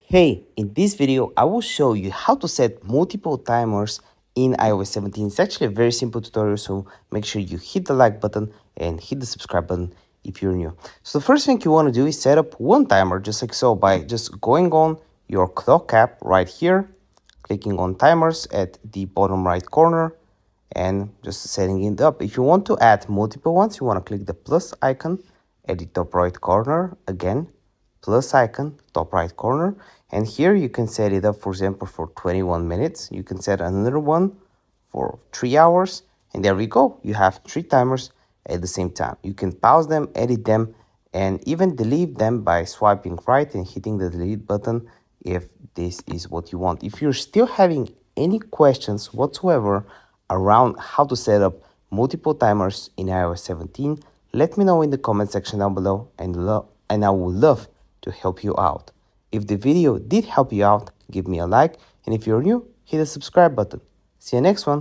Hey, in this video, I will show you how to set multiple timers in iOS 17. It's actually a very simple tutorial, so make sure you hit the like button and hit the subscribe button if you're new. So the first thing you want to do is set up one timer, just like so, by just going on your clock app right here, clicking on timers at the bottom right corner, and just setting it up. If you want to add multiple ones, you want to click the plus icon at the top right corner. Again, plus icon, top right corner. And here you can set it up, for example, for 21 minutes. You can set another one for 3 hours. And there we go. You have 3 timers at the same time. You can pause them, edit them, and even delete them by swiping right and hitting the delete button if this is what you want. If you're still having any questions whatsoever around how to set up multiple timers in iOS 17, let me know in the comment section down below, and I would love to help you out. If the video did help you out, give me a like, and if you're new, hit the subscribe button. See you next one.